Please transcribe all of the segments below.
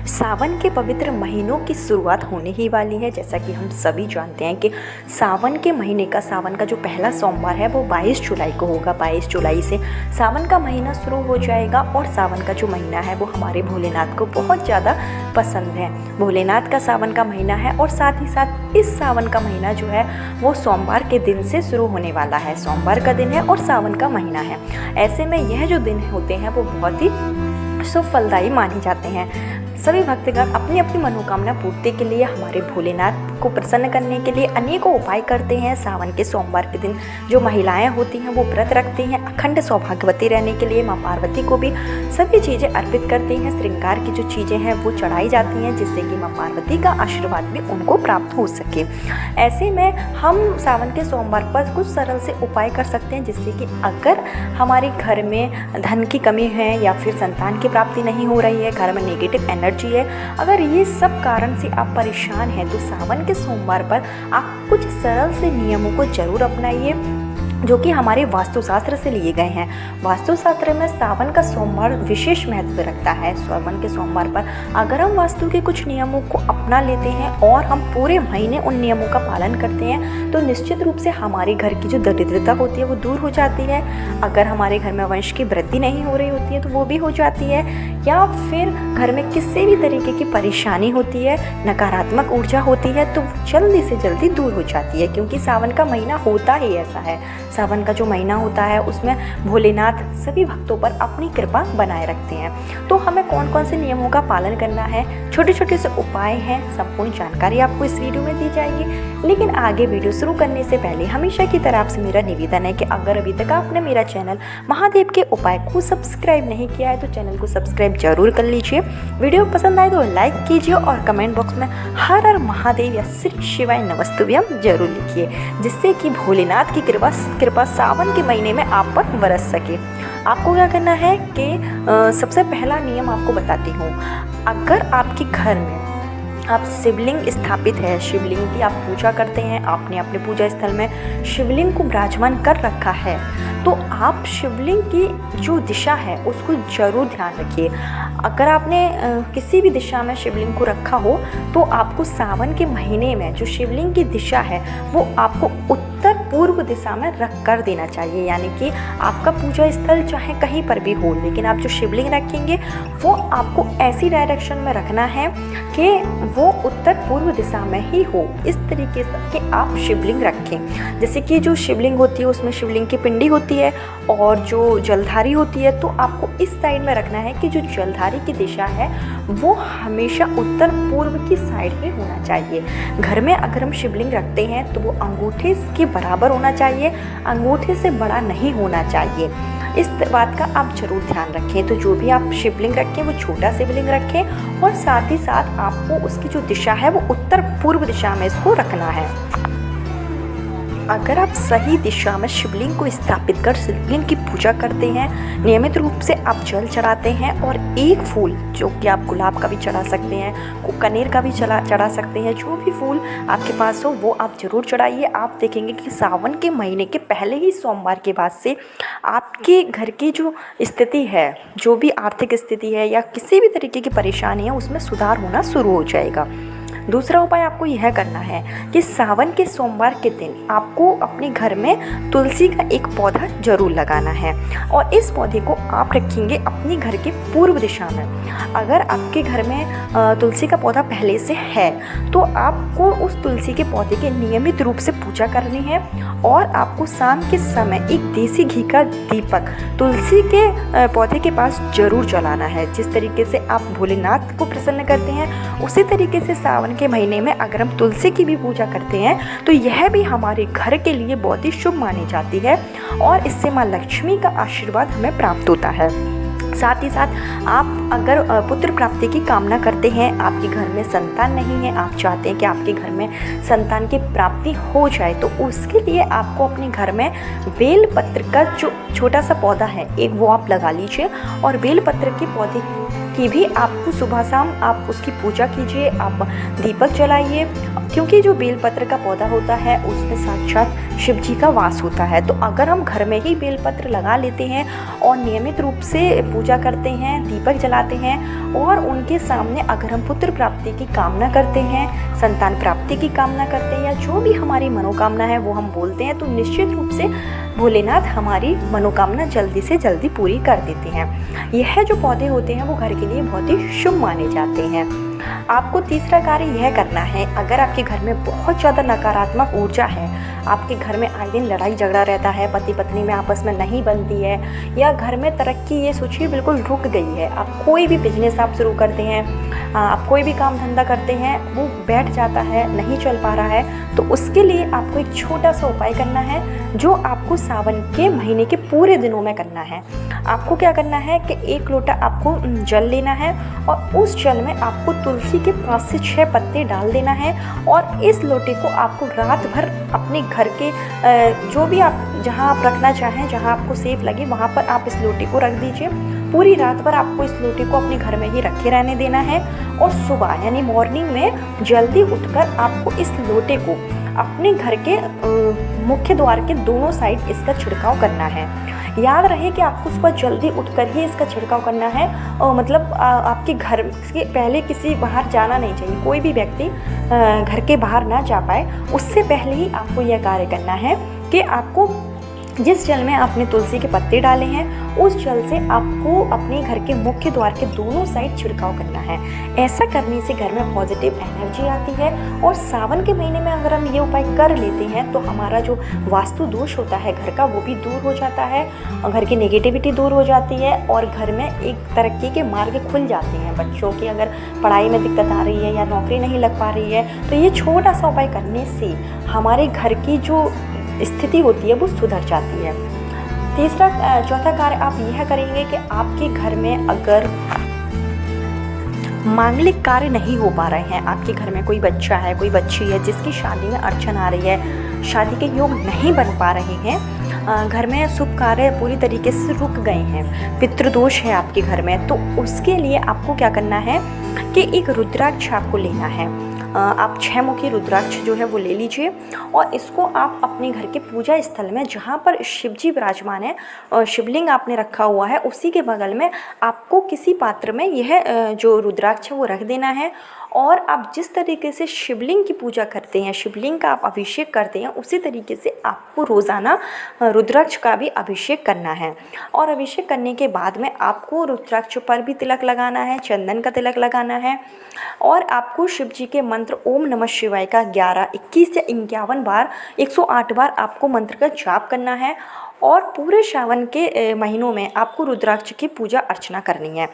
सावन के पवित्र महीनों की शुरुआत होने ही वाली है। जैसा कि हम सभी जानते हैं कि सावन के महीने का सावन का जो पहला सोमवार है वो 22 जुलाई को होगा। 22 जुलाई से सावन का महीना शुरू हो जाएगा और सावन का जो महीना है वो हमारे भोलेनाथ को बहुत ज़्यादा पसंद है। भोलेनाथ का सावन का महीना है और साथ ही साथ इस सावन का महीना जो है वो सोमवार के दिन से शुरू होने वाला है। सोमवार का दिन है और सावन का महीना है। ऐसे में यह जो दिन होते हैं वो बहुत ही शुभ फलदायी माने जाते हैं। सभी भक्तगण अपनी अपनी मनोकामना पूर्ति के लिए हमारे भोलेनाथ को प्रसन्न करने के लिए अनेकों उपाय करते हैं। सावन के सोमवार के दिन जो महिलाएं होती हैं वो व्रत रखती हैं अखंड सौभाग्यवती रहने के लिए। माँ पार्वती को भी सभी चीज़ें अर्पित करती हैं। श्रृंगार की जो चीज़ें हैं वो चढ़ाई जाती हैं जिससे कि माँ पार्वती का आशीर्वाद भी उनको प्राप्त हो सके। ऐसे में हम सावन के सोमवार पर कुछ सरल से उपाय कर सकते हैं जिससे कि अगर हमारे घर में धन की कमी है या फिर संतान की प्राप्ति नहीं हो रही है, घर में नेगेटिव एनर्जी है, अगर ये सब कारण से आप परेशान हैं तो सावन के सोमवार पर आप कुछ सरल से नियमों को जरूर अपनाइए जो कि हमारे वास्तुशास्त्र से लिए गए हैं। वास्तुशास्त्र में सावन का सोमवार विशेष महत्व रखता है। सावन के सोमवार पर अगर हम वास्तु के कुछ नियमों को अपना लेते हैं और हम पूरे महीने उन नियमों का पालन करते हैं तो निश्चित रूप से हमारे घर की जो दरिद्रता होती है वो दूर हो जाती है। अगर हमारे घर में वंश की वृद्धि नहीं हो रही होती है तो वो भी हो जाती है, या फिर घर में किसी भी तरीके की परेशानी होती है, नकारात्मक ऊर्जा होती है तो जल्दी से जल्दी दूर हो जाती है, क्योंकि सावन का महीना होता ही ऐसा है। सावन का जो महीना होता है उसमें भोलेनाथ सभी भक्तों पर अपनी कृपा बनाए रखते हैं। तो हमें कौन कौन से नियमों का पालन करना है, छोटे छोटे से उपाय हैं, संपूर्ण जानकारी आपको इस वीडियो में दी जाएगी। लेकिन आगे वीडियो शुरू करने से पहले हमेशा की तरह आपसे मेरा निवेदन है कि अगर अभी तक आपने मेरा चैनल महादेव के उपाय को सब्सक्राइब नहीं किया है तो चैनल को सब्सक्राइब जरूर कर लीजिए। वीडियो पसंद आए तो लाइक कीजिए और कमेंट बॉक्स में हर हर महादेव या श्री शिवाय नमस्तुभ्यम जरूर लिखिए, जिससे कि भोलेनाथ की कृपा सावन के महीने में आप पर बरस सके। आपको क्या करना है कि सबसे पहला नियम आपको बताती हूँ। अगर आपके घर में आप शिवलिंग स्थापित है, शिवलिंग की आप पूजा करते हैं, आपने अपने पूजा स्थल में शिवलिंग को विराजमान कर रखा है तो आप शिवलिंग की जो दिशा है उसको जरूर ध्यान रखिए। अगर आपने किसी भी दिशा में शिवलिंग को रखा हो तो आपको सावन के महीने में जो शिवलिंग की दिशा है वो आपको उत्तर पूर्व दिशा में रख कर देना चाहिए। यानी कि आपका पूजा स्थल चाहे कहीं पर भी हो, लेकिन आप जो शिवलिंग रखेंगे वो आपको ऐसी डायरेक्शन में रखना है कि वो उत्तर पूर्व दिशा में ही हो। इस तरीके से कि आप शिवलिंग रखें। जैसे कि जो शिवलिंग होती है उसमें शिवलिंग की पिंडी होती है और जो जलधारी होती है, तो आपको इस साइड में रखना है कि जो जलधारी की दिशा है वो हमेशा उत्तर पूर्व की साइड में होना चाहिए। घर में अगर हम शिवलिंग रखते हैं तो वो अंगूठे के बराबर होना चाहिए, अंगूठे से बड़ा नहीं होना चाहिए। इस बात का आप जरूर ध्यान रखें। तो जो भी आप शिवलिंग रखें वो छोटा शिवलिंग रखें और साथ ही साथ आपको उसकी जो दिशा है वो उत्तर पूर्व दिशा में इसको रखना है। अगर आप सही दिशा में शिवलिंग को स्थापित कर शिवलिंग की पूजा करते हैं, नियमित रूप से आप जल चढ़ाते हैं और एक फूल जो कि आप गुलाब का भी चढ़ा सकते हैं, कनेर का भी चढ़ा सकते हैं, जो भी फूल आपके पास हो वो आप ज़रूर चढ़ाइए। आप देखेंगे कि सावन के महीने के पहले ही सोमवार के बाद से आपके घर की जो स्थिति है, जो भी आर्थिक स्थिति है या किसी भी तरीके की परेशानी है उसमें सुधार होना शुरू हो जाएगा। दूसरा उपाय आपको यह करना है कि सावन के सोमवार के दिन आपको अपने घर में तुलसी का एक पौधा जरूर लगाना है और इस पौधे को आप रखेंगे अपने घर के पूर्व दिशा में। अगर आपके घर में तुलसी का पौधा पहले से है तो आपको उस तुलसी के पौधे की नियमित रूप से पूजा करनी है और आपको शाम के समय एक देसी घी का दीपक तुलसी के पौधे के पास जरूर जलाना है। जिस तरीके से आप भोलेनाथ को प्रसन्न करते हैं उसी तरीके से सावन के महीने में अगर हम तुलसी की भी पूजा करते हैं तो यह भी हमारे घर के लिए बहुत ही शुभ मानी जाती है और इससे माँ लक्ष्मी का आशीर्वाद हमें प्राप्त होता है। साथ ही साथ आप अगर पुत्र प्राप्ति की कामना करते हैं, आपके घर में संतान नहीं है, आप चाहते हैं कि आपके घर में संतान की प्राप्ति हो जाए, तो उसके लिए आपको अपने घर में बेल पत्र का जो छोटा सा पौधा है एक वो आप लगा लीजिए और बेल पत्र के पौधे की भी आपको सुबह शाम आप उसकी पूजा कीजिए, आप दीपक जलाइए क्योंकि जो बेलपत्र का पौधा होता है उसमें साक्षात शिव जी का वास होता है। तो अगर हम घर में ही बेलपत्र लगा लेते हैं और नियमित रूप से पूजा करते हैं, दीपक जलाते हैं और उनके सामने अगर हम पुत्र प्राप्ति की कामना करते हैं, संतान प्राप्ति की कामना करते हैं या जो भी हमारी मनोकामना है वो हम बोलते हैं, तो निश्चित रूप से भोलेनाथ हमारी मनोकामना जल्दी से जल्दी पूरी कर देते हैं। यह जो पौधे होते हैं वो घर के लिए बहुत ही शुभ माने जाते हैं। आपको तीसरा कार्य यह करना है, अगर आपके घर में बहुत ज़्यादा नकारात्मक ऊर्जा है, आपके घर में आए दिन लड़ाई झगड़ा रहता है, पति पत्नी में आपस में नहीं बनती है, या घर में तरक्की ये सोचिए बिल्कुल रुक गई है, आप कोई भी बिजनेस आप शुरू करते हैं, आप कोई भी काम धंधा करते हैं वो बैठ जाता है, नहीं चल पा रहा है, तो उसके लिए आपको एक छोटा सा उपाय करना है जो आपको सावन के महीने के पूरे दिनों में करना है। आपको क्या करना है कि 1 लोटा आपको जल लेना है और उस जल में आपको तुलसी के 5 से 6 पत्ते डाल देना है और इस लोटे को आपको रात भर अपने घर के जो भी आप जहाँ आप रखना चाहें, जहाँ आपको सेफ लगे वहाँ पर आप इस लोटे को रख दीजिए। पूरी रात भर आपको इस लोटे को अपने घर में ही रखे रहने देना है और सुबह यानी मॉर्निंग में जल्दी उठकर आपको इस लोटे को अपने घर के मुख्य द्वार के दोनों साइड इसका छिड़काव करना है। याद रहे कि आपको सुबह जल्दी उठकर ही इसका छिड़काव करना है और मतलब आपके घर के पहले किसी बाहर जाना नहीं चाहिए, कोई भी व्यक्ति घर के बाहर ना जा पाए, उससे पहले ही आपको यह कार्य करना है कि आपको जिस जल में आपने तुलसी के पत्ते डाले हैं उस जल से आपको अपने घर के मुख्य द्वार के दोनों साइड छिड़काव करना है। ऐसा करने से घर में पॉजिटिव एनर्जी आती है और सावन के महीने में अगर हम ये उपाय कर लेते हैं तो हमारा जो वास्तु दोष होता है घर का वो भी दूर हो जाता है और घर की नेगेटिविटी दूर हो जाती है और घर में एक तरक्की के मार्ग खुल जाते हैं। बच्चों की अगर पढ़ाई में दिक्कत आ रही है या नौकरी नहीं लग पा रही है तो ये छोटा सा उपाय करने से हमारे घर की जो स्थिति होती है वो सुधर जाती है। चौथा कार्य आप यह करेंगे कि आपके घर में अगर मांगलिक कार्य नहीं हो पा रहे हैं, आपके घर में कोई बच्चा है, कोई बच्ची है जिसकी शादी में अड़चन आ रही है, शादी के योग नहीं बन पा रहे हैं, घर में शुभ कार्य पूरी तरीके से रुक गए हैं, पितृदोष है आपके घर में, तो उसके लिए आपको क्या करना है कि एक रुद्राक्ष आपको लेना है। आप 6 मुखी रुद्राक्ष जो है वो ले लीजिए और इसको आप अपने घर के पूजा स्थल में जहाँ पर शिव जी विराजमान है, शिवलिंग आपने रखा हुआ है उसी के बगल में आपको किसी पात्र में यह जो रुद्राक्ष है वो रख देना है और आप जिस तरीके से शिवलिंग की पूजा करते हैं, शिवलिंग का आप अभिषेक करते हैं, उसी तरीके से आपको रोज़ाना रुद्राक्ष का भी अभिषेक करना है। और अभिषेक करने के बाद में आपको रुद्राक्ष पर भी तिलक लगाना है, चंदन का तिलक लगाना है और आपको शिव जी के मंत्र ओम नमः शिवाय का 11, 21 या 51 बार 108 बार आपको मंत्र का जाप करना है और पूरे सावन के महीनों में आपको रुद्राक्ष की पूजा अर्चना करनी है।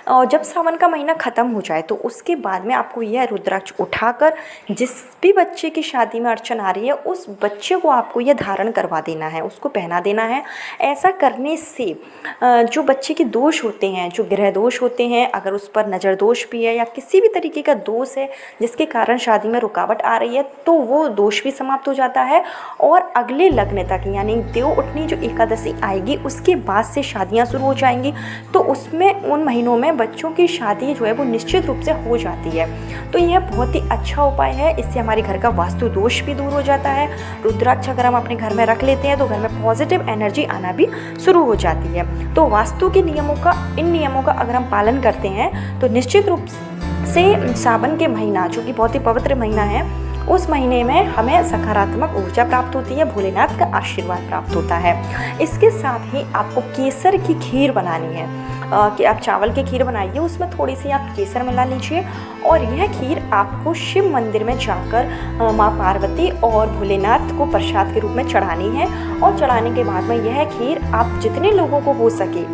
और जब सावन का महीना ख़त्म हो जाए तो उसके बाद में आपको यह रुद्राक्ष उठाकर जिस भी बच्चे की शादी में अड़चन आ रही है उस बच्चे को आपको यह धारण करवा देना है, उसको पहना देना है। ऐसा करने से जो बच्चे के दोष होते हैं, जो ग्रह दोष होते हैं, अगर उस पर नज़र दोष भी है या किसी भी तरीके का दोष है जिसके कारण शादी में रुकावट आ रही है तो वो दोष भी समाप्त हो जाता है और अगले लग्न तक यानी देव उठनी जो एकादशी आएगी उसके बाद से शादियां शुरू हो जाएंगी, तो उसमें उन महीनों में बच्चों की शादी जो है वो निश्चित रूप से हो जाती है। तो यह बहुत ही अच्छा उपाय है, इससे हमारे घर का वास्तु दोष भी दूर हो जाता है। रुद्राक्ष अगर हम अपने घर में रख लेते हैं तो घर में पॉजिटिव एनर्जी आना भी शुरू हो जाती है। तो वास्तु के इन नियमों का अगर हम पालन करते हैं तो निश्चित रूप से सावन के महीना जो कि बहुत ही पवित्र महीना है उस महीने में हमें सकारात्मक ऊर्जा प्राप्त होती है, भोलेनाथ का आशीर्वाद प्राप्त होता है। इसके साथ ही आपको केसर की खीर बनानी है कि आप चावल की खीर बनाइए, उसमें थोड़ी सी आप केसर मिला लीजिए और यह खीर आपको शिव मंदिर में जाकर माँ पार्वती और भोलेनाथ को प्रसाद के रूप में चढ़ानी है और चढ़ाने के बाद में यह खीर आप जितने लोगों को हो सके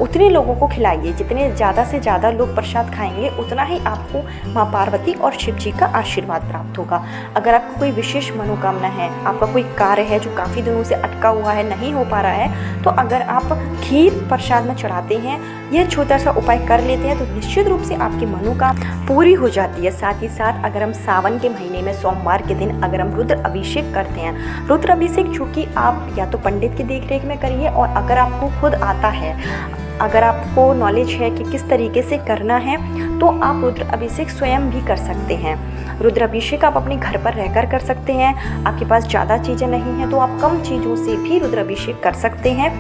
उतने लोगों को खिलाइए। जितने ज़्यादा से ज़्यादा लोग प्रसाद खाएंगे उतना ही आपको माँ पार्वती और शिव जी का आशीर्वाद प्राप्त होगा। अगर आपको कोई विशेष मनोकामना है, आपका कोई कार्य है जो काफ़ी दिनों से अटका हुआ है, नहीं हो पा रहा है, तो अगर आप खीर प्रसाद में चढ़ाते हैं, यह छोटा सा उपाय कर लेते हैं तो निश्चित रूप से आपकी मनोकामना पूरी हो जाती है। साथ ही साथ अगर हम सावन के महीने में सोमवार के दिन अगर हम रुद्र अभिषेक करते हैं, रुद्र अभिषेक चूँकि आप या तो पंडित की देखरेख में करिए और अगर आपको खुद आता है, अगर आपको नॉलेज है कि किस तरीके से करना है तो आप रुद्र अभिषेक स्वयं भी कर सकते हैं। रुद्र अभिषेक आप अपने घर पर रहकर कर सकते हैं। आपके पास ज़्यादा चीज़ें नहीं हैं तो आप कम चीज़ों से भी रुद्र अभिषेक कर सकते हैं।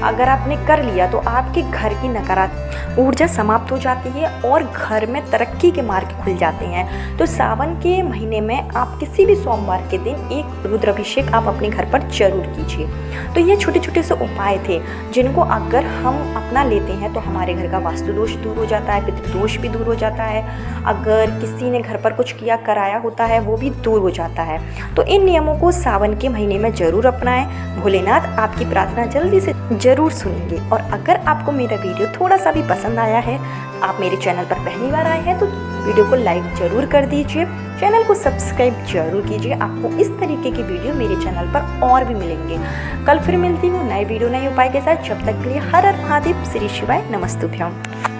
अगर आपने कर लिया तो आपके घर की नकारात्मक ऊर्जा समाप्त हो जाती है और घर में तरक्की के मार्ग खुल जाते हैं। तो सावन के महीने में आप किसी भी सोमवार के दिन एक रुद्र अभिषेक आप अपने घर पर जरूर कीजिए। तो ये छोटे छोटे से उपाय थे जिनको अगर हम अपना लेते हैं तो हमारे घर का वास्तु दोष दूर हो जाता है, पितृदोष भी दूर हो जाता है। अगर किसी ने घर पर कुछ किया कराया होता है वो भी दूर हो जाता है। तो इन नियमों को सावन के महीने में ज़रूर अपनाएं। भोलेनाथ आपकी प्रार्थना जल्दी से ज़रूर सुनेंगे। और अगर आपको मेरा वीडियो थोड़ा सा भी पसंद आया है, आप मेरे चैनल पर पहली बार आए हैं तो वीडियो को लाइक ज़रूर कर दीजिए, चैनल को सब्सक्राइब जरूर कीजिए। आपको इस तरीके की वीडियो मेरे चैनल पर और भी मिलेंगे। कल फिर मिलती हूँ नए वीडियो नए उपाय के साथ। जब तक के लिए हर हर महादेव, श्री शिवाय, नमस्तुभ्यम।